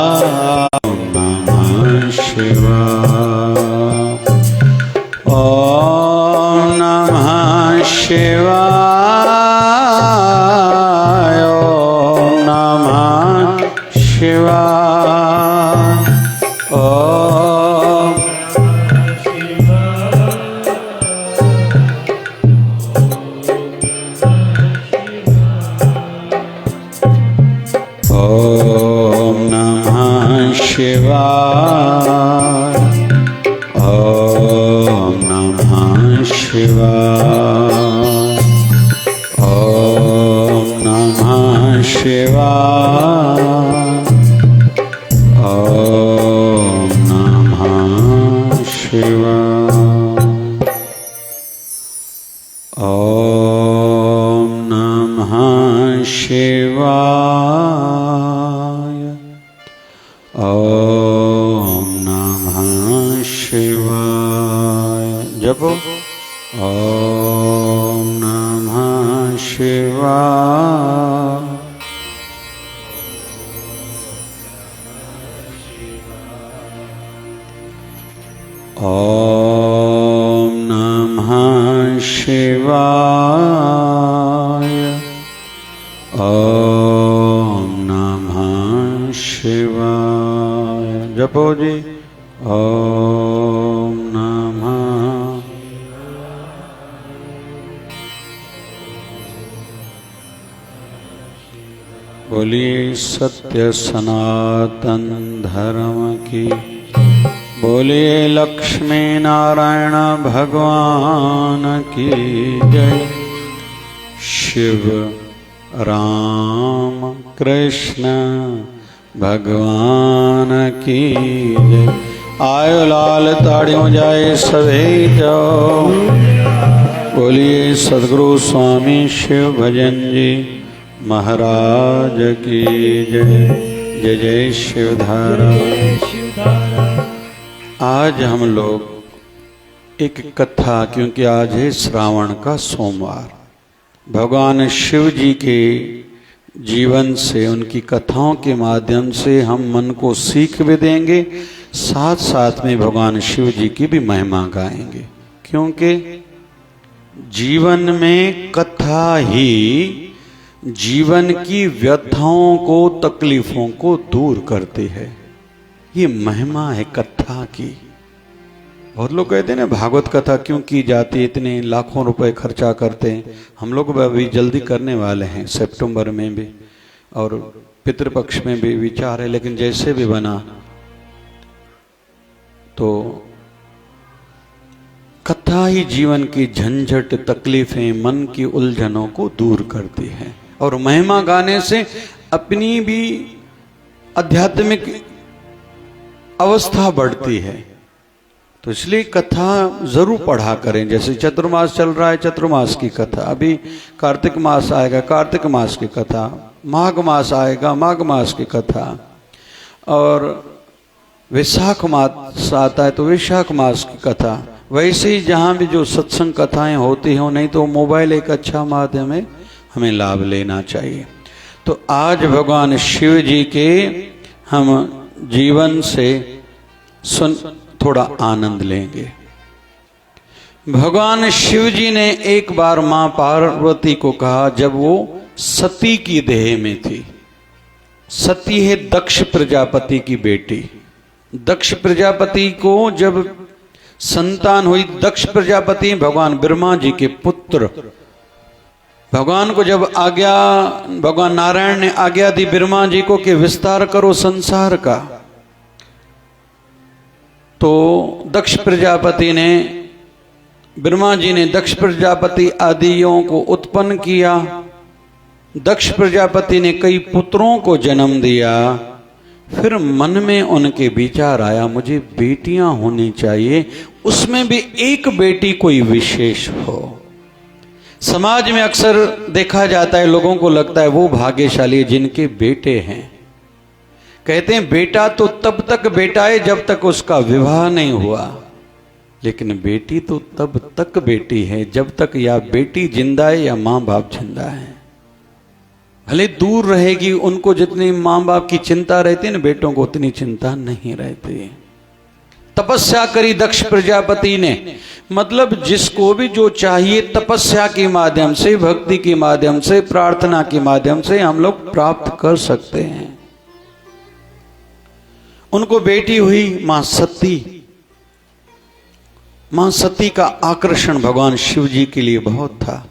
ओम नमः शिवाय। ओम नमः शिवाय। ओम नमः शिवाय। ओम शिवाय। ओम नमः शिवाय। ओम नमः शिवाय। ओम नमः शिवाय। ओम नमः शिवाय। ओम नमः शिवाय। जपो ओम नमः शिवाय। ओम नमः शिवाय। ओम नमः शिवाय। जपो जी ओम नमः। बोलिए सत्य सनातन धर्म की। बोलिए लक्ष्मी नारायण भगवान की जय। शिव राम कृष्ण भगवान की जय। आयो लाल ताड़ियों जाए सभी जाओ। बोलिए सदगुरु स्वामी शिव भजन जी महाराज की जय। जय जय शिवधारा। आज हम लोग एक कथा, क्योंकि आज है श्रावण का सोमवार, भगवान शिव जी के जीवन से, उनकी कथाओं के माध्यम से हम मन को सीख भी देंगे, साथ साथ में भगवान शिव जी की भी महिमा गाएंगे। क्योंकि जीवन में कथा ही जीवन की व्यथाओं को, तकलीफों को दूर करती है। ये महिमा है कथा की। बहुत लोग कहते हैं ना भागवत कथा क्यों की जाती है, इतने लाखों रुपए खर्चा करते हैं। हम लोग अभी जल्दी करने वाले हैं, सितंबर में भी और पितृपक्ष में भी विचार है, लेकिन जैसे भी बना तो कथा ही जीवन की झंझट, तकलीफें, मन की उलझनों को दूर करती है। और महिमा गाने से अपनी भी आध्यात्मिक अवस्था बढ़ती है। तो इसलिए कथा जरूर पढ़ा करें। जैसे चतुर्मास चल रहा है, चतुर्मास की कथा, अभी कार्तिक मास आएगा, कार्तिक मास की कथा, माघ मास आएगा, माघ मास की कथा, और वैशाख मास आता है तो वैशाख मास की कथा। वैसे ही जहाँ भी जो सत्संग कथाएं होती हों, नहीं तो मोबाइल एक अच्छा माध्यम है, हमें लाभ लेना चाहिए। तो आज भगवान शिव जी के हम जीवन से थोड़ा आनंद लेंगे। भगवान शिव जी ने एक बार मां पार्वती को कहा, जब वो सती की देह में थी। सती है दक्ष प्रजापति की बेटी। दक्ष प्रजापति को जब संतान हुई, दक्ष प्रजापति भगवान ब्रह्मा जी के पुत्र, भगवान को जब आज्ञा, भगवान नारायण ने आज्ञा दी ब्रह्मा जी को कि विस्तार करो संसार का, तो दक्ष प्रजापति ने, ब्रह्मा जी ने दक्ष प्रजापति आदियों को उत्पन्न किया। दक्ष प्रजापति ने कई पुत्रों को जन्म दिया। फिर मन में उनके विचार आया, मुझे बेटियां होनी चाहिए, उसमें भी एक बेटी कोई विशेष हो। समाज में अक्सर देखा जाता है, लोगों को लगता है वो भाग्यशाली जिनके बेटे हैं। कहते हैं बेटा तो तब तक बेटा है जब तक उसका विवाह नहीं हुआ, लेकिन बेटी तो तब तक बेटी है जब तक या बेटी जिंदा है या माँ बाप जिंदा है। भले दूर रहेगी, उनको जितनी माँ बाप की चिंता रहती है ना, बेटों को उतनी चिंता नहीं रहती। तपस्या करी दक्ष प्रजापति ने, मतलब जिसको भी जो चाहिए तपस्या के माध्यम से, भक्ति के माध्यम से, प्रार्थना के माध्यम से हम लोग प्राप्त कर सकते हैं। उनको बेटी हुई मां सती। मां सती का आकर्षण भगवान शिव जी के लिए बहुत था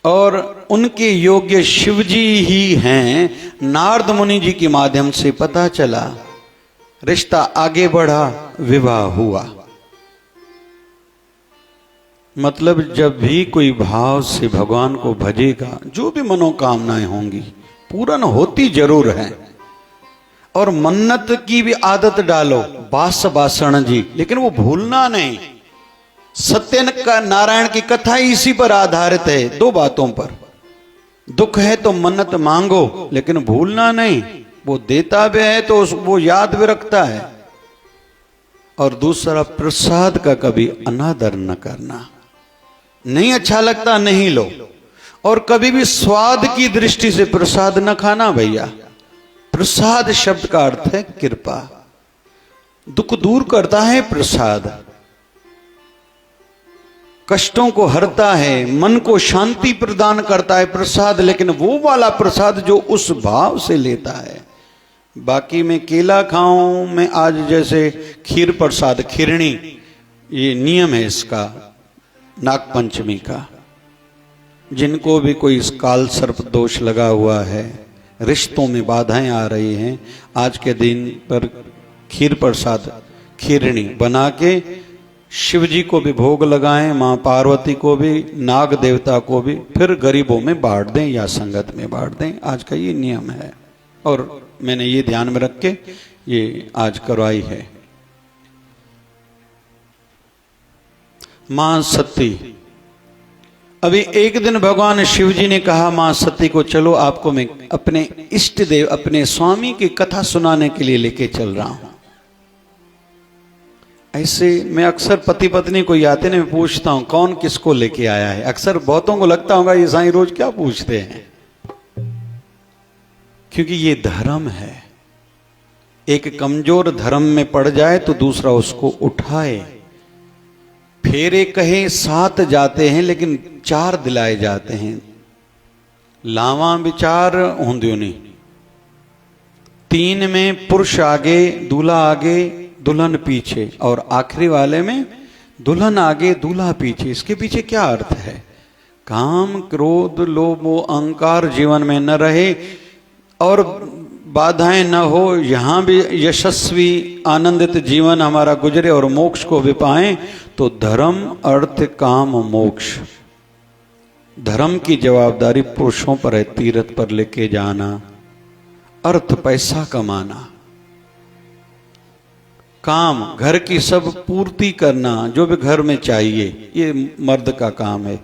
और उनके योग्य शिव जी ही हैं। नारद मुनि जी के माध्यम से पता चला, रिश्ता आगे बढ़ा, विवाह हुआ। मतलब जब भी कोई भाव से भगवान को भजेगा, जो भी मनोकामनाएं होंगी पूर्ण होती जरूर है। और मन्नत की भी आदत डालो, बास बासण जी, लेकिन वो भूलना नहीं। सत्य का नारायण की कथा इसी पर आधारित है, दो बातों पर। दुख है तो मन्नत मांगो, लेकिन भूलना नहीं। वो देता भी है तो वो याद भी रखता है। और दूसरा, प्रसाद का कभी अनादर न करना। नहीं अच्छा लगता नहीं लो, और कभी भी स्वाद की दृष्टि से प्रसाद न खाना भैया। प्रसाद शब्द का अर्थ है कृपा। दुख दूर करता है प्रसाद, कष्टों को हरता है, मन को शांति प्रदान करता है प्रसाद, लेकिन वो वाला प्रसाद जो उस भाव से लेता है। बाकी मैं केला खाऊं, मैं आज जैसे खीर प्रसाद, खीरणी, ये नियम है इसका नागपंचमी का। जिनको भी कोई काल सर्प दोष लगा हुआ है, रिश्तों में बाधाएं आ रही हैं, आज के दिन पर खीर प्रसाद, खीरणी बना के शिव जी को भी भोग लगाएं, माँ पार्वती को भी, नाग देवता को भी, फिर गरीबों में बांट दें या संगत में बांट दें। आज का ये नियम है और मैंने ये ध्यान में रख के ये आज करवाई है। मां सती, अभी एक दिन भगवान शिव जी ने कहा मां सती को, चलो आपको मैं अपने इष्ट देव, अपने स्वामी की कथा सुनाने के लिए लेके चल रहा हूं। ऐसे मैं अक्सर पति पत्नी को आते ना, मैं पूछता हूं कौन किसको लेके आया है। अक्सर बहुतों को लगता होगा ये साईं रोज क्या पूछते हैं, क्योंकि ये धर्म है। एक कमजोर धर्म में पड़ जाए तो दूसरा उसको उठाए। फेरे कहे 7 जाते हैं लेकिन 4 दिलाए जाते हैं। लावा विचार होंदियो नहीं। 3 में पुरुष आगे, दूल्हा आगे, दुल्हन पीछे, और आखिरी वाले में दुल्हन आगे, दूल्हा पीछे। इसके पीछे क्या अर्थ है? काम, क्रोध, लोभ, मोह, अहंकार जीवन में न रहे और बाधाएं न हो, यहां भी यशस्वी आनंदित जीवन हमारा गुजरे और मोक्ष को भी पाएं, तो धर्म, अर्थ, काम, मोक्ष, धर्म की जवाबदारी पुरुषों पर है। तीर्थ पर लेके जाना, अर्थ पैसा कमाना, काम घर की सब पूर्ति करना, जो भी घर में चाहिए, ये मर्द का काम है।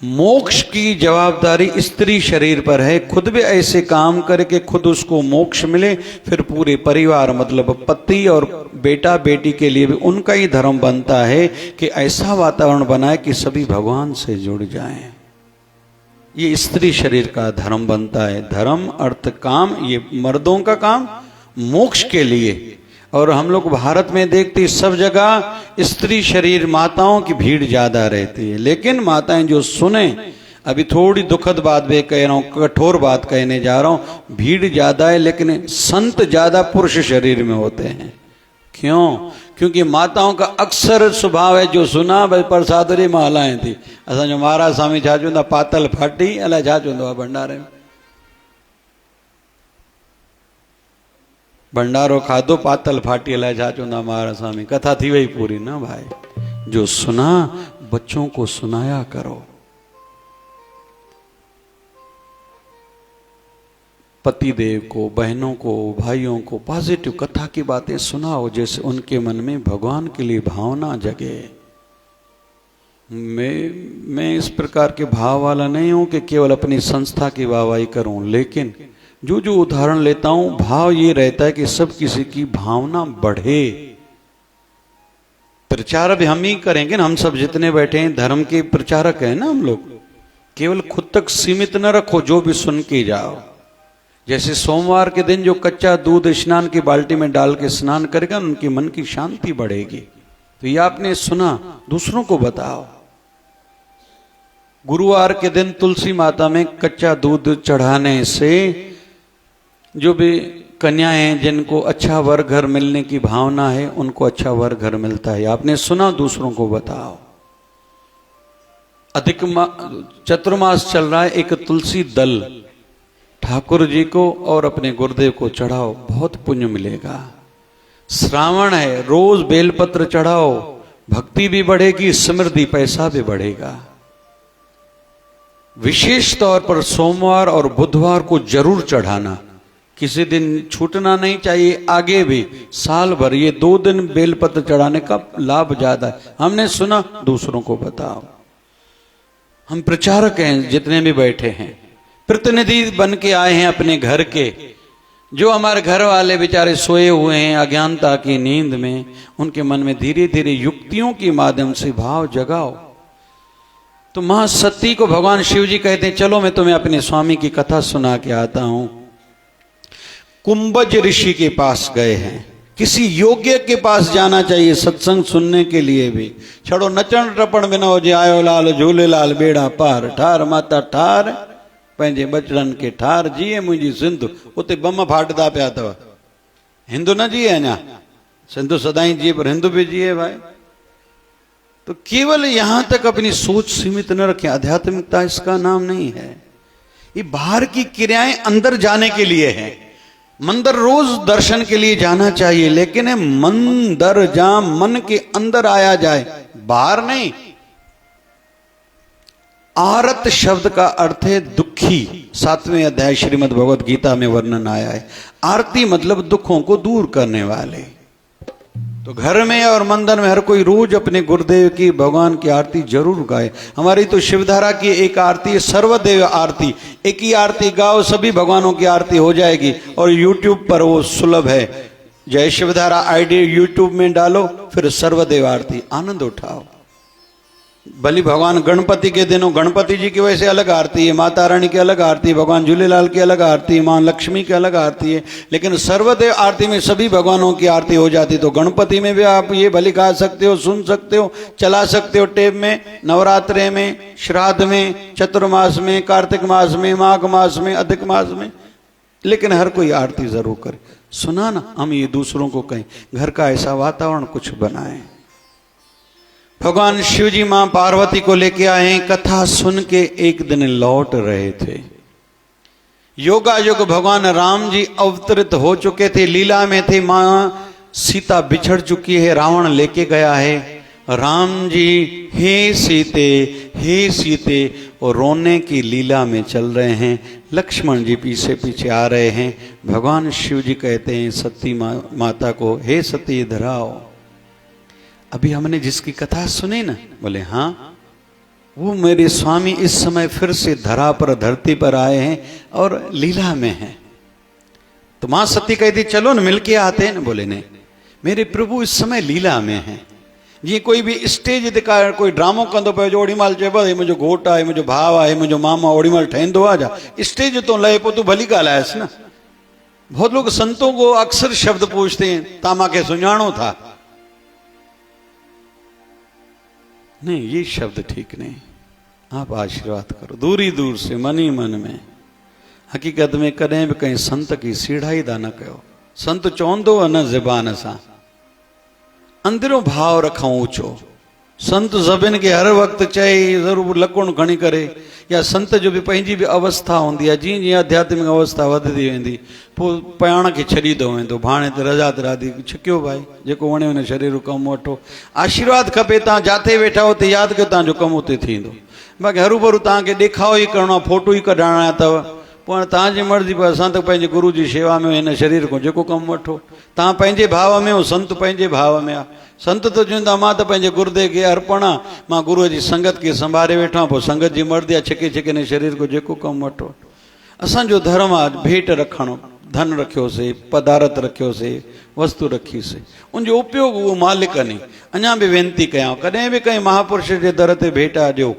मोक्ष की जवाबदारी स्त्री शरीर पर है। खुद भी ऐसे काम करके खुद उसको मोक्ष मिले, फिर पूरे परिवार मतलब पति और बेटा बेटी के लिए भी उनका ही धर्म बनता है कि ऐसा वातावरण बनाए कि सभी भगवान से जुड़ जाएं। ये स्त्री शरीर का धर्म बनता है। धर्म, अर्थ, काम, ये मर्दों का काम मोक्ष के लिए। और हम लोग भारत में देखते सब जगह स्त्री शरीर माताओं की भीड़ ज्यादा रहती है। लेकिन माताएं जो सुने, अभी थोड़ी दुखद बात भी कह रहा हूं, कठोर बात कहने जा रहा हूं, भीड़ ज्यादा है लेकिन संत ज्यादा पुरुष शरीर में होते हैं। क्यों? क्योंकि माताओं का अक्सर स्वभाव है, जो सुना भाई प्रसाद री मालाएं थी, असा जो महाराज स्वामी छा चवंदा पातल फाटी, अलाए छा चवंदो आहे भंडारे में, भंडारो खाधो पातल फाटी, अलाए छा चवंदा महाराज स्वामी। कथा थी वही पूरी ना भाई। जो सुना बच्चों को सुनाया करो। पति देव को, बहनों को, भाइयों को पॉजिटिव कथा की बातें सुनाओ, जैसे उनके मन में भगवान के लिए भावना जगे। मैं इस प्रकार के भाव वाला नहीं हूं कि केवल अपनी संस्था की वाहवाही करूं, लेकिन जो जो उदाहरण लेता हूं, भाव ये रहता है कि सब किसी की भावना बढ़े। प्रचार भी हम ही करेंगे ना, हम सब जितने बैठे हैं धर्म के प्रचारक हैं ना हम लोग। केवल खुद तक सीमित न रखो, जो भी सुन के जाओ। जैसे सोमवार के दिन जो कच्चा दूध स्नान की बाल्टी में डाल के स्नान करेगा, उनके मन की शांति बढ़ेगी। तो ये आपने सुना, दूसरों को बताओ। गुरुवार के दिन तुलसी माता में कच्चा दूध चढ़ाने से जो भी कन्याएं जिनको अच्छा वर घर मिलने की भावना है, उनको अच्छा वर घर मिलता है। आपने सुना, दूसरों को बताओ। अधिक चतुर्मास चल रहा है, एक तुलसी दल ठाकुर जी को और अपने गुरुदेव को चढ़ाओ, बहुत पुण्य मिलेगा। श्रावण है, रोज बेलपत्र चढ़ाओ, भक्ति भी बढ़ेगी, समृद्धि, पैसा भी बढ़ेगा। विशेष तौर पर सोमवार और बुधवार को जरूर चढ़ाना, किसी दिन छूटना नहीं चाहिए। आगे भी साल भर ये 2 दिन बेलपत्र चढ़ाने का लाभ ज्यादा है। हमने सुना, दूसरों को बताओ। हम प्रचारक हैं, जितने भी बैठे हैं, प्रतिनिधि बन के आए हैं अपने घर के। जो हमारे घर वाले बेचारे सोए हुए हैं अज्ञानता की नींद में, उनके मन में धीरे धीरे युक्तियों के माध्यम से भाव जगाओ। तो मां सती को भगवान शिव जी कहते हैं, चलो मैं तुम्हें अपने स्वामी की कथा सुना के आता हूं। कुंभज ऋषि के पास गए हैं। किसी योग्य के पास जाना चाहिए सत्संग सुनने के लिए भी। छड़ो नचण टपण बिनो जे आयो लाल झूलेलाल बेड़ा पार, ठार माता ठार पंहिंजे बचड़न के ठार, जीए मुंहिंजी सिंधु। उते बम फाटदा पिया अथव, हिंदू न जिए अञा, सिंधु सदाई जिए पर हिंदू भी जिए भाई। तो केवल यहां तक अपनी सोच सीमित न रखें। आध्यात्मिकता इसका नाम नहीं है। ये बाहर की क्रियाएं अंदर जाने के लिए है। मंदिर रोज दर्शन के लिए जाना चाहिए, लेकिन मंदिर जहां मन के अंदर आया जाए, बाहर नहीं। आरत शब्द का अर्थ है दुखी। 7वें अध्याय श्रीमद् भगवत गीता में वर्णन आया है। आरती मतलब दुखों को दूर करने वाले। तो घर में और मंदिर में हर कोई रोज अपने गुरुदेव की, भगवान की आरती जरूर गाए। हमारी तो शिवधारा की एक आरती है, सर्वदेव आरती। एक ही आरती गाओ, सभी भगवानों की आरती हो जाएगी। और यूट्यूब पर वो सुलभ है। जय शिवधारा आईडी यूट्यूब में डालो, फिर सर्वदेव आरती, आनंद उठाओ। बलि भगवान गणपति के दिनों गणपति जी की वैसे अलग आरती है, माता रानी की अलग आरती, भगवान झूलेलाल की अलग आरती है, मां लक्ष्मी की अलग आरती है। लेकिन सर्वदेव आरती में सभी भगवानों की आरती हो जाती। तो गणपति में भी आप ये बलि गा सकते हो, सुन सकते हो, चला सकते हो टेप में, नवरात्रे में, श्राद्ध में, चतुर्मास में, कार्तिक मास में, माघ मास में, अधिक मास में। लेकिन हर कोई आरती जरूर करे। सुना ना, हम ये दूसरों को कहें, घर का ऐसा वातावरण कुछ बनाएं। भगवान शिव जी मां पार्वती को लेके आए। कथा सुन के एक दिन लौट रहे थे। योगायोग भगवान राम जी अवतरित हो चुके थे, लीला में थे। मां सीता बिछड़ चुकी है, रावण लेके गया है। राम जी हे सीते, हे सीते, और रोने की लीला में चल रहे हैं। लक्ष्मण जी पीछे पीछे आ रहे हैं। भगवान शिव जी कहते हैं सती माता को, हे सती इधर आओ। अभी हमने जिसकी कथा सुनी ना, बोले हाँ, वो मेरे स्वामी इस समय फिर से धरा पर, धरती पर आए हैं और लीला में हैं। तो मां सती कहती चलो न मिलके आते हैं ना। बोले नहीं, मेरे प्रभु इस समय लीला में हैं। जी कोई भी स्टेज दिखा, कोई ड्रामो कंदो पियो जो ओड़ी महिल चइबो मुंहिंजो घोटु आहे, मुंहिंजो भाउ आहे, मुंहिंजो मामा, ओड़ी महिल ठहींदो आहे जा स्टेज तो लहे पोइ तूं भली ॻाल्हायसि ना। बहुत लोग संतों को अक्सर शब्द पूछते हैं, ता मांखे सुञाणो था। नहीं, ये शब्द ठीक नहीं। आप आशीर्वाद करो दूर ही दूर से, मन ही मन में। हकीकत में कदें भी कहीं संत की सीढ़ाई दा न कयो। संत चवंदो न ज़बान सां, अंदरों भाव रखूं ऊंचो। संत सभिनि खे हर वक्त चए ज़रूर लकुण खणी करे, या संत जो भी पंहिंजी भी अवस्था हूंदी आहे। जीअं जीअं आध्यात्मिक अवस्था वधंदी वेंदी, पोइ पाण खे छॾींदो वेंदो। भाणे त रज़ा त राधी छिकियो भाई, जेको वणे उन शरीर जो कमु वठो। आशीर्वाद खपे, तव्हां जिथे वेठा हो त यादि कयो तव्हांजो कमु उते थींदो। बाक़ी हरू भरू तव्हांखे ॾेखाव ई करिणो आहे, फोटो ई कढाइणा अथव, पोइ तव्हांजी मर्ज़ी। पर असां त पंहिंजे गुरू जी शेवा में, हिन शरीर खां जेको कमु वठो। तव्हां पंहिंजे भाव में हो, संत पंहिंजे भाव में आहे। संत तो चवंदा मां त पंहिंजे गुरुदेव खे अर्पण आहे, मां गुरूअ जी संगत खे संभाले वेठो आहियां, पोइ संगत जी मर्ज़ी आहे, छिके छिके ने शरीर को जेको कमु वठो। असांजो धर्म आहे भेंट रखणो। धन रखियोसीं, पदार्थ रखियोसीं, वस्तु रखीसीं, उनजो उपयोग उहो मालिक नहीं। अञा भी वेनती कयां, कॾहिं भी कंहिं महापुरुष जे दर ते भेंट ॾियो,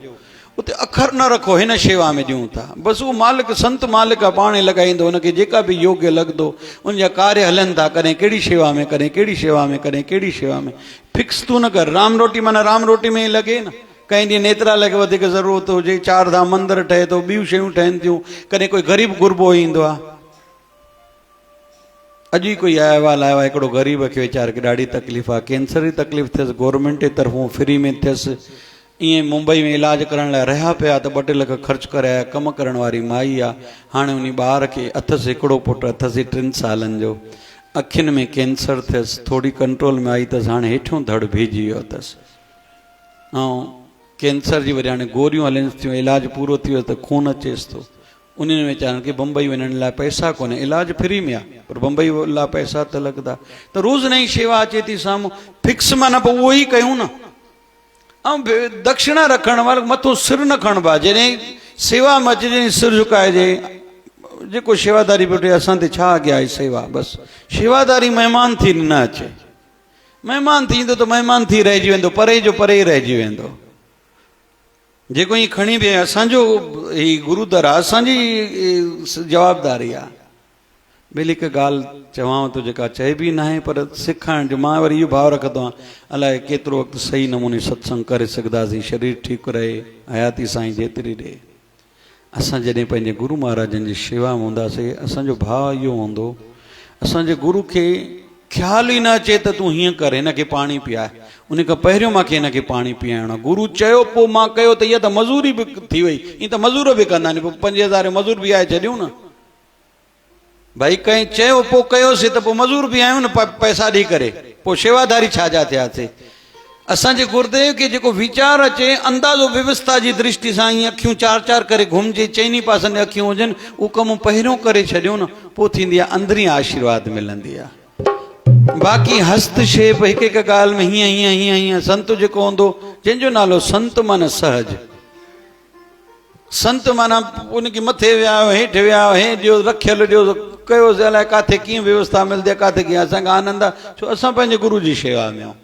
उते अखर न रखो, हिन शेवा में ॾियूं था, बस वो मालिक संत मालिक पाणे लॻाईंदो, उनखे जेका भी योग्य लगदो उनजा कार्य हलन था, करें कहिड़ी शेवा में, करें कहिड़ी शेवा में, करें कहिड़ी शेवा में। फिक्स तू न कर, राम रोटी माना राम रोटी में ही लगे न। कई ॾींहं नेत्रालय खे वधीक ज़रूरत हुजे, 4 धाम मंदिर ठहे थो, ॿियूं शयूं ठहनि थियूं, कॾहिं कोई ग़रीब गुरबो ईंदो आहे। अॼु ही कोई आयो आहे हिकिड़ो ग़रीब खे वीचारे खे ॾाढी तकलीफ़ आहे, कैंसर जी तकलीफ़ थियसि, गवर्नमेंट जे तरफ़ों फ्री में थियसि, ईअं मुंबई में इलाज करण लाइ रहिया पिया त 2 लख ख़र्च करे आया, कमु करण वारी माई आहे। हाणे उन ॿार खे अथसि हिकिड़ो पुटु अथसि 3 सालनि जो, अखियुनि में कैंसर थियसि, थोड़ी कंट्रोल में आई अथसि, हाणे हेठियों धड़ भीजी वियो अथसि। ऐं कैंसर जी वरी हाणे गोरियूं हलनि थियूं, इलाज पूरो थी वियो त खून अचेसि थो। उन्हनि वीचारनि खे बम्बई वञण लाइ पैसा कोन्हे, इलाज फ्री में आहे पर बम्बई लाइ पैसा त लॻंदा। त रोज़ नई शेवा अचे थी साम्हूं, फिक्स माना पोइ उहो ई कयूं न। ऐं दक्षिणा रखण वारो मथो सिर न खणबो आहे, जॾहिं सेवा में अचे जॾहिं सिर झुकाइजे, जेको शेवादारी पियो टे असां ते छा अॻियां आहे सेवा। बसि शेवादारी महिमान थी न अचे, महिमान थींदो त महिमान थी रहिजी वेंदो, परे जो परे ई रहिजी वेंदो। जेको ईअं खणी बि असांजो ही गुरुद्वार आहे, असांजी जवाबदारी आहे। ॿिए हिकु ॻाल्हि चवांव थो जेका चइबी न आहे पर सिखण जो, मां वरी इहो भाव रखंदो आहियां, अलाए केतिरो वक़्तु सही नमूने सत्संग करे सघंदासीं, शरीर ठीकु रहे, हयाती साईं जेतिरी रहे। असां जॾहिं पंहिंजे गुरु महाराजनि जी शेवा में हूंदासीं, असांजो भाव इहो हूंदो, असांजे गुरु खे ख़्याल ई न अचे त तूं हीअं कर, हिनखे पाणी पीआरे, उन खां पहिरियों मूंखे हिनखे पाणी पीआरणो, गुरु चयो पोइ मां कयो त इहा त मज़ूरी बि थी वई। ईअं त मज़ूर बि कंदा आहिनि, पोइ 5000 मज़ूर बि आहे छॾियूं न भाई, कंहिं चयो पोइ कयोसीं त पोइ मज़ूर बि आहियूं न पैसा ॾेई करे, पोइ शेवादारी छा जा थियासीं। असांजे गुरुदेव खे जेको वीचार अचे, अंदाज़ो व्यवस्था जी दृष्टि सां ईअं अखियूं 4-4 करे घुमिजे, चइनी पासनि अखियूं हुजनि, उहो कमु पहिरियों करे छॾियो न, पोइ थींदी आहे अंदरी आशीर्वाद मिलंदी आहे। बाक़ी हस्तक्षेप हिकु हिकु ॻाल्हि में हीअं हीअं हीअं हीअं, संत जेको हूंदो, जंहिंजो नालो संत माना सहज, संत माना उनखे मथे विया हेठि विया, हे ॾियो रखियल ॾियो कयोसीं, अलाए किथे कीअं व्यवस्था मिलंदी आहे, किथे कीअं। असांखे आनंद आहे छो असां पंहिंजे गुरु जी शेवा में आहियूं।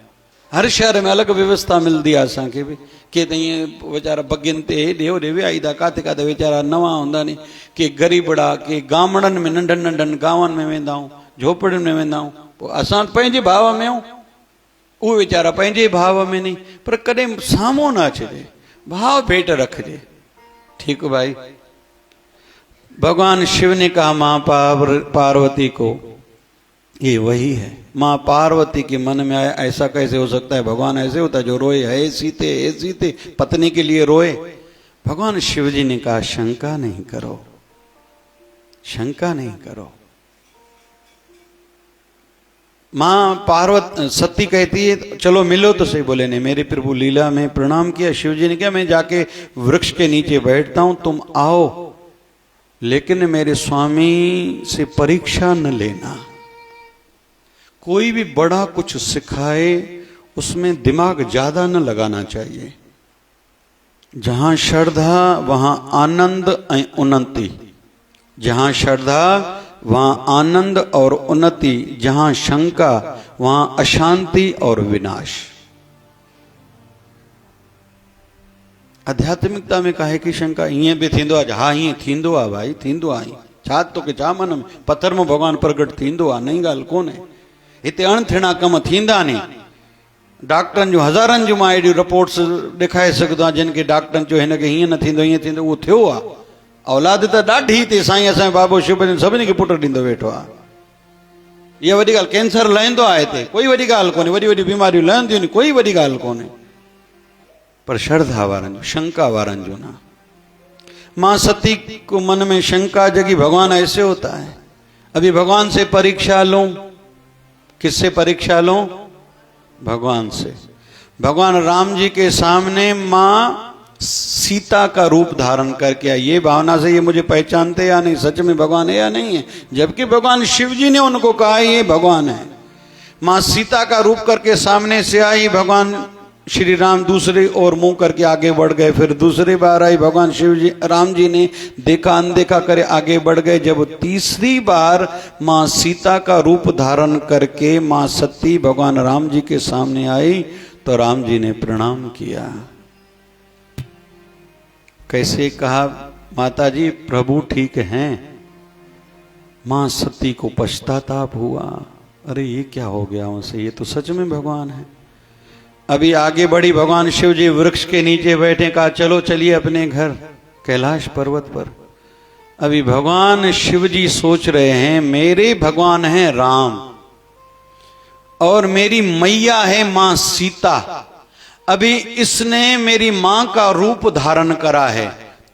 हर शहर में अलॻि व्यवस्था मिलंदी आहे असांखे बि। के त ईअं वीचारा बगियुनि ते हेॾे होॾे विया ईंदा, किथे किथे वीचारा नवां हूंदा नी, के ग़रीबड़ा, के गामड़नि में नंढनि नंढनि गांवनि में वेंदा आहियूं, झोपड़ियुनि में वेंदा आहियूं, पोइ असां पंहिंजे भाव में आहियूं, उहे वीचारा पंहिंजे भाव में नी, पर कॾहिं साम्हूं न अचिजे, भाव भेट रखिजे। ठीक भाई। भगवान शिव ने कहा माँ पार्वती को, ये वही है। माँ पार्वती के मन में आया, ऐसा कैसे हो सकता है, भगवान ऐसे होता है जो रोए, है सीते पत्नी के लिए रोए। भगवान शिव जी ने कहा शंका नहीं करो, शंका नहीं करो। माँ सती कहती है चलो मिलो तो सही। बोले नहीं, मेरे प्रभु लीला में प्रणाम किया। शिव जी ने कहा मैं जाके वृक्ष के नीचे बैठता हूं, तुम आओ, लेकिन मेरे स्वामी से परीक्षा न लेना। कोई भी बड़ा कुछ सिखाए उसमें दिमाग ज्यादा न लगाना चाहिए। जहां श्रद्धा वहां आनंद और उन्नति, जहां श्रद्धा वहां आनंद और उन्नति, जहां शंका वहां अशांति और विनाश। आध्यात्मिकता में काहे की शंका, ईअं बि थींदो आहे, हा हीअं थींदो आहे भाई, थींदो आहे, छा तोखे छा मन में, पत्थर में भगवान प्रगट थींदो आहे, नई ॻाल्हि कोन्हे। हिते अणथिणा कम थींदा नी। डॉक्टरनि जूं हज़ारनि जूं मां अहिड़ियूं रिपोर्ट्स ॾेखारे सघंदो आहियां जिन खे डॉक्टरनि चयो हिनखे हीअं न थींदो, हीअं थींदो, उहो थियो आहे। औलाद त ॾाढी हिते साईं असांजो बाबो शिवभजन सभिनी खे पुटु ॾींदो वेठो आहे। इहा वॾी ॻाल्हि, कैंसर लहंदो आहे हिते, कोई वॾी ॻाल्हि कोन्हे, वॾी वॾी बीमारियूं लहंदियूं आहिनि, कोई वॾी ॻाल्हि कोन्हे, पर श्रद्धा वारनि जो, शंका वारनि जो ना। माँ सती को मन में शंका जगी, भगवान ऐसे होता है, अभी भगवान से परीक्षा लूं। किससे परीक्षा लूं? भगवान से। भगवान राम जी के सामने माँ सीता का रूप धारण करके आई, ये भावना से ये मुझे पहचानते या नहीं, सच में भगवान है या नहीं है, जबकि भगवान शिव जी ने उनको कहा ये भगवान है। माँ सीता का रूप करके सामने से आई, भगवान श्री राम दूसरी ओर मुंह करके आगे बढ़ गए, फिर दूसरी बार आई, भगवान शिव जी राम जी ने देखा अनदेखा करे आगे बढ़ गए। जब तीसरी बार माँ सीता का रूप धारण करके माँ सती भगवान राम जी के सामने आई तो राम जी ने प्रणाम किया। कैसे कहा, माता जी प्रभु ठीक हैं। मां सती को पश्चाताप हुआ, अरे ये क्या हो गया उनसे, ये तो सच में भगवान है। अभी आगे बढ़ी, भगवान शिव जी वृक्ष के नीचे बैठे, कहा चलो चलिए अपने घर कैलाश पर्वत पर। अभी भगवान शिव जी सोच रहे हैं, मेरे भगवान हैं राम और मेरी मैया है मां सीता। अभी इसने मेरी मां का रूप धारण करा है,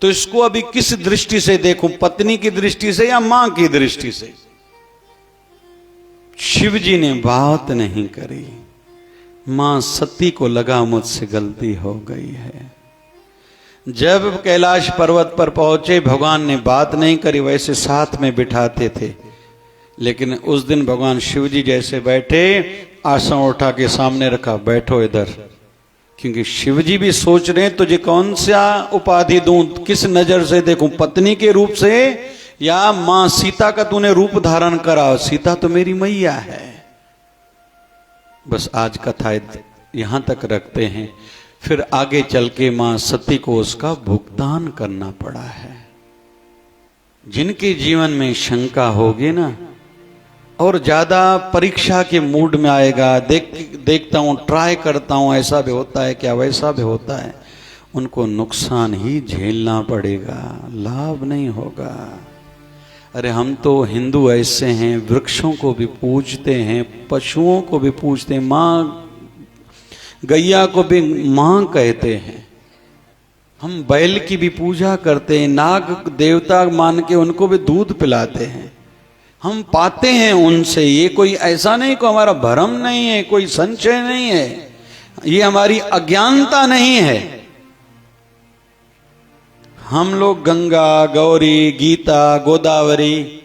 तो इसको अभी किस दृष्टि से देखूं, पत्नी की दृष्टि से या मां की दृष्टि से। शिव जी ने बात नहीं करी। मां सती को लगा मुझसे गलती हो गई है। जब कैलाश पर्वत पर पहुंचे, भगवान ने बात नहीं करी, वैसे साथ में बिठाते थे। लेकिन उस दिन भगवान शिव जी जैसे बैठे, आसन उठा के सामने रखा, बैठो इधर। क्योंकि शिव जी भी सोच रहे हैं तुझे कौन सा उपाधि दूं, किस नजर से देखूं, पत्नी के रूप से या मां सीता का तूने रूप धारण करा। सीता तो मेरी मैया है। बस आज कथा यहां तक रखते हैं, फिर आगे चल के मां सती को उसका भुगतान करना पड़ा है। जिनके जीवन में शंका होगी ना, और ज्यादा परीक्षा के मूड में आएगा, देखता हूं, ट्राई करता हूं, ऐसा भी होता है क्या, वैसा भी होता है, उनको नुकसान ही झेलना पड़ेगा, लाभ नहीं होगा। अरे हम तो हिंदू ऐसे हैं, वृक्षों को भी पूजते हैं, पशुओं को भी पूजते हैं, मां गैया को भी मां कहते हैं। हम बैल की भी पूजा करते हैं, नाग देवता मान के उनको भी दूध पिलाते हैं। हम पाते हैं उनसे, ये कोई ऐसा नहीं को हमारा भ्रम नहीं है, कोई संशय नहीं है, ये हमारी अज्ञानता नहीं है। हम लोग गंगा, गौरी, गीता, गोदावरी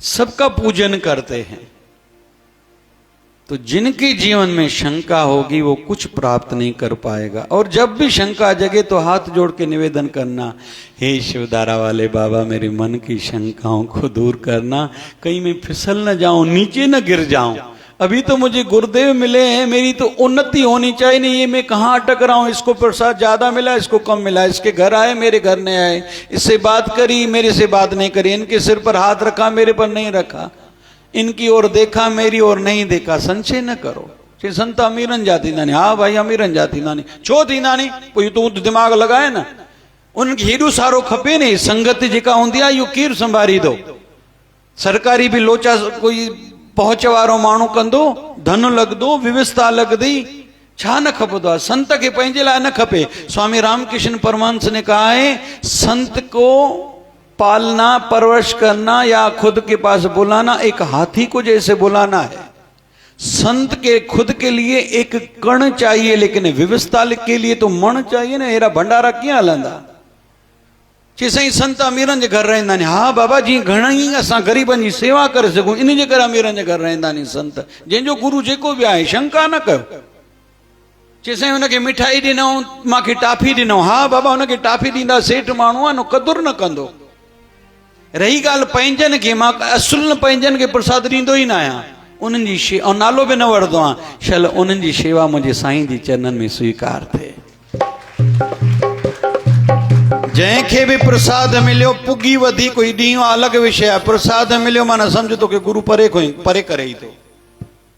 सबका पूजन करते हैं। तो जिनके जीवन में शंका होगी वो कुछ प्राप्त नहीं कर पाएगा। और जब भी शंका जगे तो हाथ जोड़ के निवेदन करना, हे शिवधारा वाले बाबा मेरे मन की शंकाओं को दूर करना, कहीं मैं फिसल न जाऊं, नीचे न गिर जाऊं। अभी तो मुझे गुरुदेव मिले हैं, मेरी तो उन्नति होनी चाहिए, नहीं ये मैं कहाँ अटक रहा हूं, इसको प्रसाद ज्यादा मिला, इसको कम मिला, इसके घर आए मेरे घर नहीं आए, इससे बात करी मेरे से बात नहीं करी, इनके सिर पर हाथ रखा मेरे पर नहीं रखा, इनकी ओर देखा मेरी ओर नहीं देखा। संशय न करो। संत अमीरन जाती नानी, हाँ भाई अमीरन जाती नानी, छो थी नानी, कोई तू दिमाग लगाए ना, उनखे हेॾो सारो खपे नहीं, संगत जेका हूंदी आहे इहो केरु संभाली दो। सरकारी भी लोचा कोई पहुंच वारो माण्हू कंदो, धन लॻंदो, व्यवस्था लॻंदी, छा न खपंदो आहे। संत खे पंहिंजे लाइ न खपे। स्वामी रामकृष्ण परमहंस ने कहा है, संत को पालना, परवरिश करना या खुद के पास बुलाना एक हाथी को जैसे बुलाना है। संत के खुद के लिए एक कण चाहिए, लेकिन व्यवस्था के लिए तो मण चाहिए ना। हेरा भंडारा कीअं हलंदा। चई साईं संत अमीरनि जे घर रहंदा आहिनि। हा बाबा जी, घणई असां ग़रीबनि जी सेवा करे सघूं, इन जे करे अमीरनि जे घर रहंदा आहिनि संत। जंहिंजो गुरु जेको बि आहे, शंका न कयो। चई साईं हुनखे मिठाई ॾिनऊं, मूंखे टाफी ॾिनऊं। हा बाबा हुनखे टाफी ॾींदा, सेठ माण्हू आहे न, क़दुरु न कंदो। रही ॻाल्हि पंहिंजनि खे, मां असुल पंहिंजनि खे प्रसाद ॾींदो ई न आहियां, उन्हनि जी शेवा, ऐं नालो बि न वठंदो आहियां, शल उन्हनि जी शेवा मुंहिंजे साईं जी चरणनि में स्वीकार थिए। जंहिंखे बि प्रसाद मिलियो, पुगी वधी कोई ॾींहुं अलॻि विषय आहे, प्रसाद मिलियो माना सम्झ तो कि गुरु परे खां परे करे ई थो।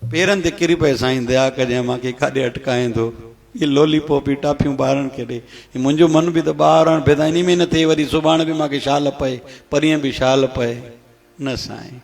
पेरनि ते किरी पए, साईं दया कजांइ, मूंखे काॾे अटकाईंदो। ये लॉलीपॉप टाफियूं ॿारनि खे ॾे, मुंहिंजो मन बि त ॿारनि पिए, इन में न थिए वरी सुभाणे बि मूंखे शाल पए, परीहं बि शाल पए। न साईं,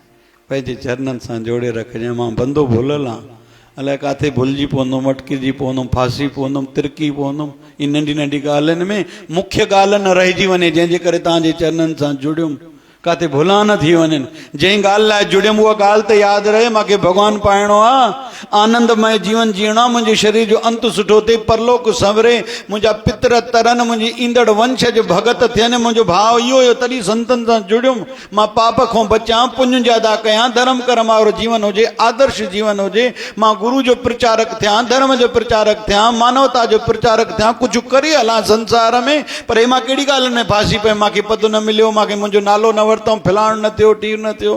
पंहिंजे चरणनि सां जोड़े रखजांइ। मां बंदो भुलियल आहियां, अलाए किथे भुलिजी पवंदुमि, अटकिजी पवंदुमि, फासी पवंदुमि, तिरकी पवंदुमि। इन नंढी नंढी ॻाल्हियुनि में मुख्य ॻाल्हि न रहिजी वञे, जंहिंजे करे तव्हांजे चरणनि सां जुड़ियुमि, किथे भुला न थी वञनि। जंहिं ॻाल्हि लाइ जुड़ियुमि उहा ॻाल्हि त यादि रहे, मूंखे भॻवानु पाइणो आहे, आनंदमय जीवन जीअणो आहे, मुंहिंजे शरीर जो अंत सुठो थिए, परलोक संवरे, मुंहिंजा पितर तरनि, मुंहिंजी ईंदड़ वंशज भगत थियनि। मुंहिंजो भाव इहो हुयो, तॾहिं संतनि सां जुड़ियुमि। मां पाप खां बचां, पुण्य ज्यादा कयां, धर्म कर्म वारो जीवन हुजे, आदर्श जीवन हुजे। मां गुरु जो प्रचारक थियां, धर्म जो प्रचारक थियां, मानवता जो प्रचारक थियां, कुझु करे हलां संसार में। पर मां कहिड़ी ॻाल्हि में फासी पियुमि, मूंखे पद न मिलियो, मूंखे मुंहिंजो नालो न वरितऊं, फिलाण न थियो, टीर न थियो।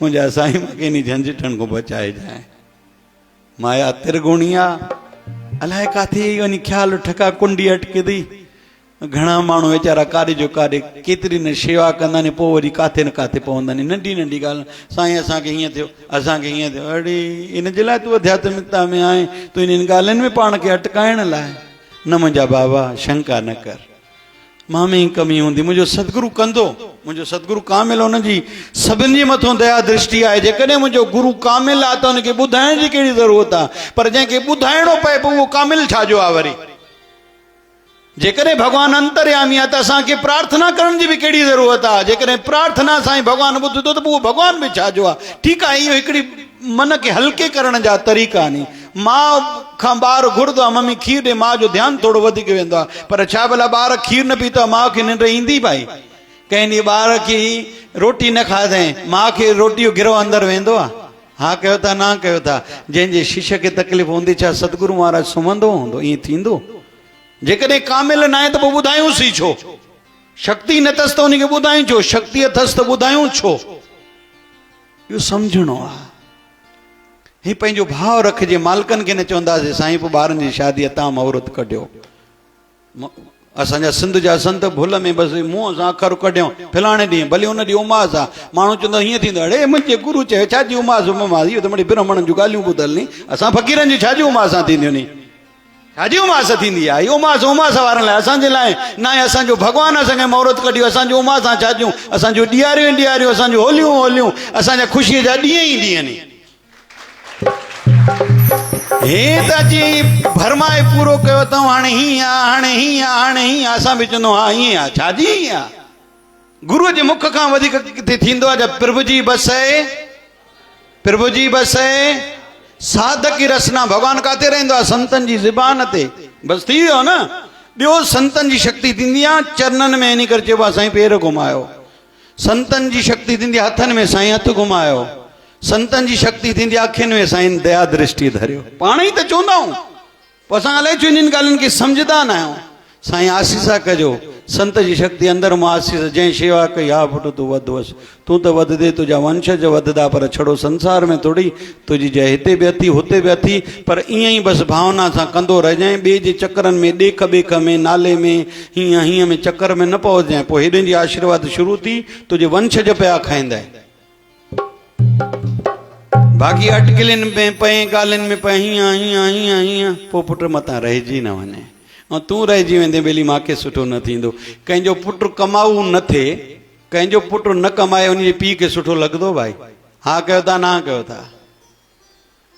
मुंहिंजा साईं मूंखे इन झंझटनि खां बचाए जाए। माया तिरगुणी आहे, अलाए किथे वञी ख्यालु ठका कुंडी अटके थी। घणा माण्हू वीचारा कार्य जो कार्य केतिरी न शेवा कंदा आहिनि, पोइ वरी काथे न काथे पवंदा आहिनि। नंढी नंढी ॻाल्हि, साईं असांखे हीअं थियो, असांखे हीअं थियो, अड़े इन जे लाइ तूं अध्यात्मिकता में आहीं, तूं इन्हनि ॻाल्हियुनि में पाण खे अटकाइण लाइ। न मुंहिंजा बाबा, शंका न कर, मां में ई कमी हूंदी, मुंहिंजो सतगुरु कंदो। मुंहिंजो सतगुरु कामिल, हुनजी सभिनी जे मथां दया दृष्टि आहे। जेकॾहिं मुंहिंजो गुरु कामिल आहे त हुनखे ॿुधाइण जी कहिड़ी ज़रूरत आहे, पर जंहिंखे ॿुधाइणो पए पोइ उहो कामिल छाजो आहे वरी। जेकॾहिं भॻवानु अंतर्यामी आहे त असांखे प्रार्थना करण जी बि कहिड़ी ज़रूरत आहे। जेकॾहिं प्रार्थना सां ई भॻवानु ॿुधंदो त पोइ उहो भॻवानु बि छाजो आहे। ठीकु आहे, इहो हिकिड़ी मन खे हल्के करण जा तरीक़ा नी। माउ खां ॿार घुरंदो आहे, मम्मी खीर ॾे, माउ जो ध्यानु थोरो वधीक वेंदो आहे, पर छा भला ॿार खीर न पीतो आहे, माउ खे निंड ईंदी भाई? कंहिं ॾींहुं ॿार खे रोटी न खाधई, माउ खे रोटी जो गिरो अंदरि वेंदो आहे? हा कयो था, न कयो था। जंहिंजे शिष्य खे तकलीफ़ हूंदी, छा सतगुरु महाराज सुम्हंदो हूंदो? ईअं थींदो? जेकॾहिं कामिल न आहे त पोइ ॿुधायूंसीं छो? शक्ति न अथसि त उनखे ॿुधायूं छो? शक्ति अथसि त ॿुधायूं छो? इहो सम्झणो आहे। ही पंहिंजो भाव रखिजे। मालिकनि खे न चवंदासीं साईं पोइ ॿारनि जी शादी तव्हां महूरत कढियो। असांजा सिंध जा संत भुल में बसि मुंहं सां अखर कढियो फलाणे ॾींहुं, भले हुन ॾींहुं उमास आहे, माण्हू चवंदो हीअं थींदो, अड़े मुंहिंजे गुरू चयो छाजी उमास उमास, इहो त मिड़ई ब्राह्मणनि जूं ॻाल्हियूं ॿुधल नी। असां फ़क़ीरनि जी छाजी उमासां थींदियूं नी? छाजी उमास थींदी आहे? इहो उमास उमास वारनि लाइ, असांजे लाइ न आहे। असांजो भॻवानु असांखे महूरत कढियो, असांजो उमासां छाजियूं? असांजो ॾियारियूं ॾियारियूं, असांजो होलियूं होलियूं, असांजा ख़ुशीअ जा ॾींहं ई ॾींहं नी। हे त अची भरमाए पूरो कयो अथऊं, हाणे हीअं आहे, हाणे हीअं आहे, हाणे हीअं आहे। असां बि चवंदो हा ईअं आहे, छाजी ईअं आहे? गुरूअ जे मुख खां वधीक किथे थींदो आहे? जब प्रभु जी बस है, प्रभु जी बस है, साधक की रसना। भॻवानु काथे रहंदो आहे? संतनि जी ज़ुबान ते। बसि थी वियो न। ॿियो संतनि जी शक्ति थींदी आहे चरणनि में, इन करे चइबो आहे साईं पेर घुमायो। संतनि जी शक्ति थींदी आहे हथनि में, साईं हथु घुमायो। संतनि जी शक्ति थींदी आहे अखियुनि में, साईं दया दृष्टि धरियो। पाण ई त चवंदा आहियूं, पोइ असां अलाए छो इन्हनि ॻाल्हियुनि खे सम्झंदा न आहियूं। साईं आसीसा कजो, संत जी शक्ति अंदरि मां आसीस। जंहिं शेवा कई, हा पुटु तूं वध वस, तूं त वधदे, तुंहिंजा वंशज वधदा, पर छड़ो संसार में थोरी, तुंहिंजी जय हिते बि अथी हुते बि अथी, पर ईअं ई बसि भावना सां कंदो रहिजांइ। ॿिए जे चकरनि में, ॾेख ॿेख में, नाले में, हीअं हीअं में चकर में न पहुचजांइ। पोइ हेॾनि जी आशीर्वाद शुरू थी, तुंहिंजे वंशज पिया खाईंदा। बाक़ी अटकलियुनि में पए, ॻाल्हियुनि में पए, हीअं हीअं हीअं हीअं, पोइ पुट मथां रहिजी न वञे। ऐं तूं रहिजी वेंदे ॿेली मूंखे सुठो न थींदो। कंहिंजो पुट कमाऊ न थिए, कंहिंजो पुट न कमाए, उनजे पीउ खे सुठो लॻंदो भाई? हा कयो था, न कयो था?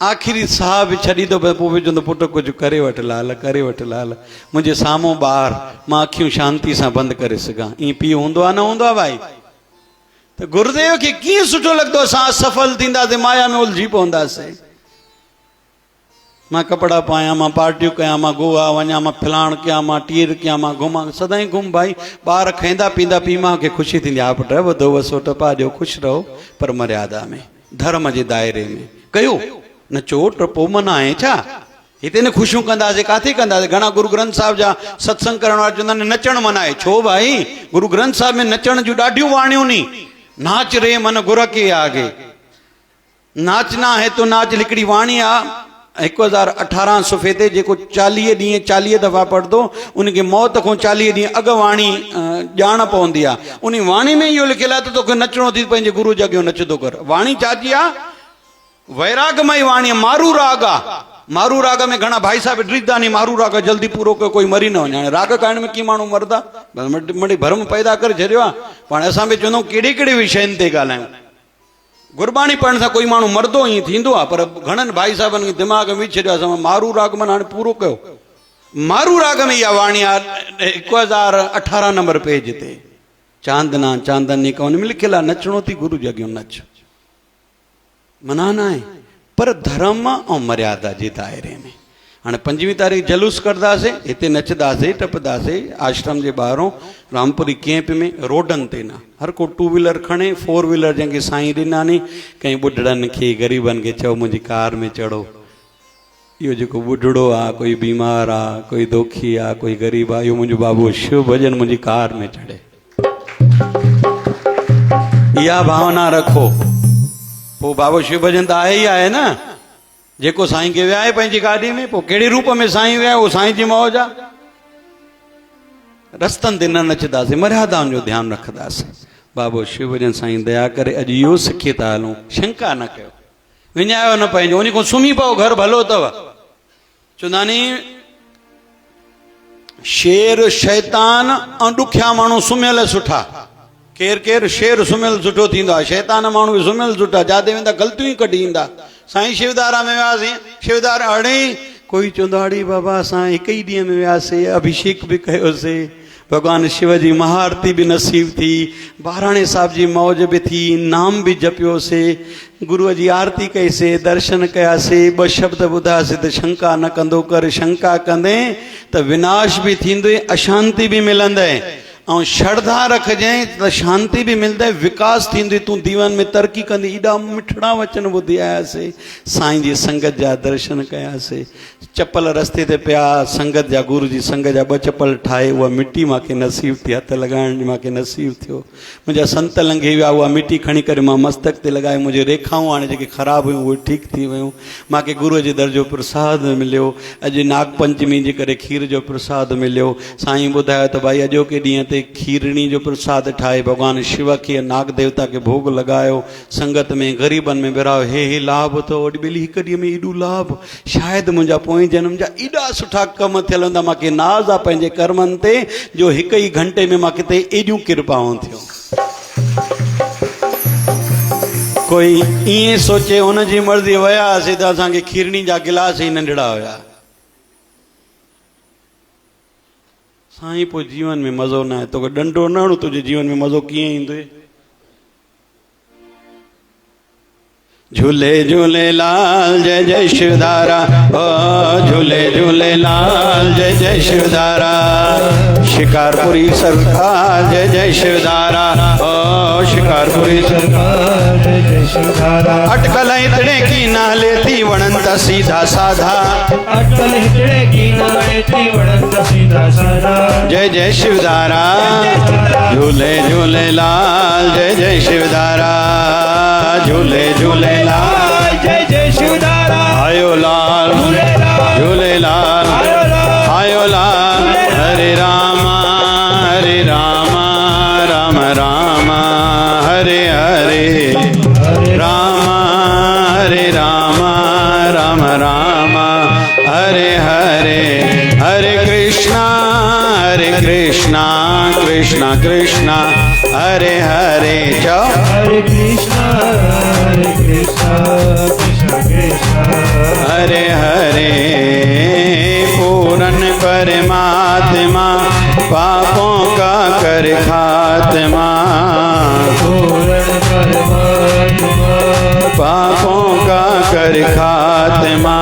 आख़िरी साह बि छॾी थो पए, पोइ बि चवंदो पुट कुझु करे वठि लाल, करे वठि लाल, मुंहिंजे साम्हूं ॿार, मां अखियूं शांती सां बंदि करे सघां। ईअं पीउ हूंदो आहे न हूंदो आहे भाई? त गुरुदेव खे कीअं सुठो लॻंदो? असां असफल थींदासीं, माया में उलझी पवंदासीं। मां कपिड़ा पायां, मां पार्टियूं कयां, मां गोवा वञा, मां फलाण कयां, मां टीर कयां, मां घुमां, सदाईं घुम भाई। ॿार खाईंदा पींदा, पीउ माउ खे ख़ुशी थींदी आहे, पुटु वधो वसो टपा ॾियो, ख़ुशि रहो, पर मर्यादा में, धर्म जे दायरे में कयो। नचो टपो मना आहे छा? हिते न ख़ुशियूं कंदासीं, काथे कंदासीं? घणा गुरु ग्रंथ साहिब जा सत्संग करण वारा चवंदा आहिनि नचणु मना आहे। छो भाई? गुरु ग्रंथ साहिब में नचण जूं ॾाढियूं वाणियूं नी। नाच रे मन गुर के आगे, नाचना है तो नाच। हिकिड़ी वाणी आहे 1018 सुफ़े ते, जेको 40 ॾींहं 40 दफ़ा पढ़ंदो, उनखे मौत खां 40 ॾींहं अॻु वाणी ॼाण पवंदी आहे। उन वाणी में इहो लिखियलु आहे त तोखे नचणो थी, पंहिंजे गुरू जे अॻियां नचंदो कर। वाणी छाजी आहे? वैरागमय वाणी, मारू राग आहे। मारू राग में घणा भाई साहिब ड्रिजदा नी, मारू राग जल्दी पूरो कयो, कोई मरी न वञे। हाणे राग गाइण में कीअं माण्हू मरदा? मिड़ी भरम पैदा करे छॾियो आहे। पाण असां बि चवंदा आहियूं कहिड़े कहिड़े विषयनि ते ॻाल्हायूं। गुरबाणी पढ़ण सां कोई माण्हू मरदो ईअं थींदो आहे, पर घणनि भाई साहिबनि खे दिमाग़ में विझी छॾियो आहे मारू राग मन हाणे पूरो कयो। मारू राग में इहा वाणी आहे 1018 नंबर पेज ते, चांदना चांदनी का, उन में लिखियलु आहे नचणो थी गुरू जे अॻियां नच। मना न आहे, पर धर्म ऐं मर्यादा जे दायरे में। हाणे 25 तारीख़ जलूस कंदासीं, हिते नचंदासीं टपंदासीं, आश्रम जे ॿाहिरों रामपुरी कैंप में, रोडनि ते न। हर को 2 व्हीलर खणे, 4 व्हीलर जंहिंखे साईं ॾिना नी, कंहिं ॿुढड़नि खे ग़रीबनि खे चओ मुंहिंजी कार में चढ़ो। इहो जेको ॿुढड़ो आहे, कोई बीमार आहे, कोई दोखी आहे, कोई ग़रीब आहे, इहो मुंहिंजो बाबू शिव भजन मुंहिंजी कार में चढ़े। इहा भावना रखो, पोइ बाबू शिव भजन त आहे ई आहे न। जेको साईं खे वियाहे पंहिंजी गाॾी में, पोइ कहिड़े रूप में साईं विया, उहो साईं जी मौज आहे। रस्तनि ते न नचंदासीं, मर्यादाउनि जो ध्यानु रखंदासीं। बाबो शिवजन साईं दया करे अॼु इहो सिखी था हलूं, शंका न कयो, विञायो न पंहिंजो, उन खां सुम्ही पओ, घर भलो अथव। चवंदा नी शेर शैतान ऐं ॾुखिया माण्हू सुम्हियल सुठा। केरु केरु शेर सुम्हियल सुठो थींदो आहे, शैतान माण्हू बि सुम्हियल सुठा, जाते वेंदा ग़लतियूं ई कढी ईंदा। साईं शिवधारा में वियासीं, शिवधारा अड़े कोई चवंदो अड़े बाबा असां हिकु ई ॾींहं में वियासीं, अभिषेक बि कयोसीं, भगवान शिव जी महाआरती भी नसीब थी, बहिराणे साहब जी मौज भी थी, नाम भी जपियोसीं, गुरुअ जी आरती कईसीं, दर्शन कयासीं, ॿ शब्द ॿुधायासीं त शंका न कंदो कर, शंका कंदे त विनाश भी थींदे, अशांति भी मिलंदे, ऐं श्रद्धा रखजांइ त शांति भी मिलंदे, विकास थींदी, तूं जीवन में तरक़ी कंदी। एॾा मिठड़ा वचन ॿुधी आयासीं, साईं जी संगत जा दर्शन कयासीं। चप्पल रस्ते ते पिया, संगत जा, गुरु जी संगत जा 2 चप्पल ठाहे, उहा मिट्टी मूंखे नसीब थी, हथ लॻाइण जी मूंखे नसीब थियो। मुंहिंजा संत लंघे विया, उहा मिट्टी खणी करे मां मस्तक ते लॻाए, मुंहिंजी रेखाऊं हाणे जेके ख़राबु हुयूं उहे ठीकु थी वियूं। मूंखे गुरुअ जे दर जो प्रसाद मिलियो। अॼु नागपंचमी जे करे खीर जो प्रसाद मिलियो। साईं ॿुधायो त भाई अॼोके ॾींहं ते खीरणी जो प्रसाद ठाहे भगवान शिव खे, नाग देवता खे भोग लगायो, संगत में ग़रीबनि में विरायो। हे लाभ तो वॾी ॿेली हिकु ॾींहं में एॾो लाभ, शायदि मुंहिंजा पोएं जन्म जा एॾा सुठा कम थियल हूंदा, मूंखे नाज़ आहे पंहिंजे कर्मनि ते, जो हिकु ई घंटे में मूंखे ते एॾियूं कृपाऊं थियूं। कोई ईअं सोचे हुन जी मर्ज़ी वियासीं त असांखे खीरणी जा गिलास ई नंढड़ा हुया। साईं पोइ जीवन में मज़ो न आहे, तोखे डंडो न हणो, तुंहिंजे जीवन में मज़ो कीअं ईंदो? झूले झूलेलाल जय जय शिवधारा, ओ झूले झूलेलाल जय जय शिवधारा, शिकारपुरी सरकार जय जय शिवधारा, ओ शिकारपुरी सरकार जय जय शिवधारा। अटकल इतने की ना लेती वणंत सीधा साधा, अटकल इतने की ना लेती वणंत सीधा साधा, जय जय शिवधारा, झूले झूलेलाल जय जय शिवधारा, झूले झूलेलाल जय जय शिवधारा। आयो लाल झूलेलाल, आयो लाल, हरे राम राम राम हरे हरे, राम राम हरे हरे, हरे कृष्णा कृष्णा कृष्णा हरे हरे। जाओ हरे कृष्णा कृष्णा कृष्णा हरे हरे। पूरन परमात्मा पापों का कर खात्मा, पूरन परमात्मा पापों का कर खात्मा,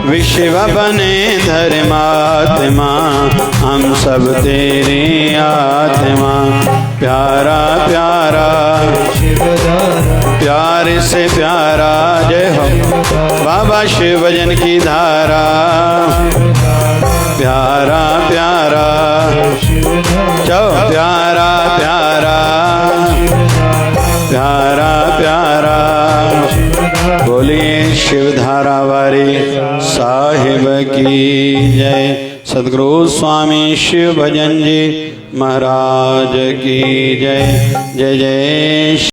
विश्व बने धर्मात्मा, हम सब तेरे आत्मा। प्यारा प्यारा प्यार से प्यारा, जय हो बाबा शिवजन की धारा। प्यारा प्यारा चलो, प्यारा प्यारा प्यारा प्यारा, बोलिए शिवधारा वाले साहिब की जय। सद्गुरु स्वामी शिव भजन जी महाराज की जय। जय जय।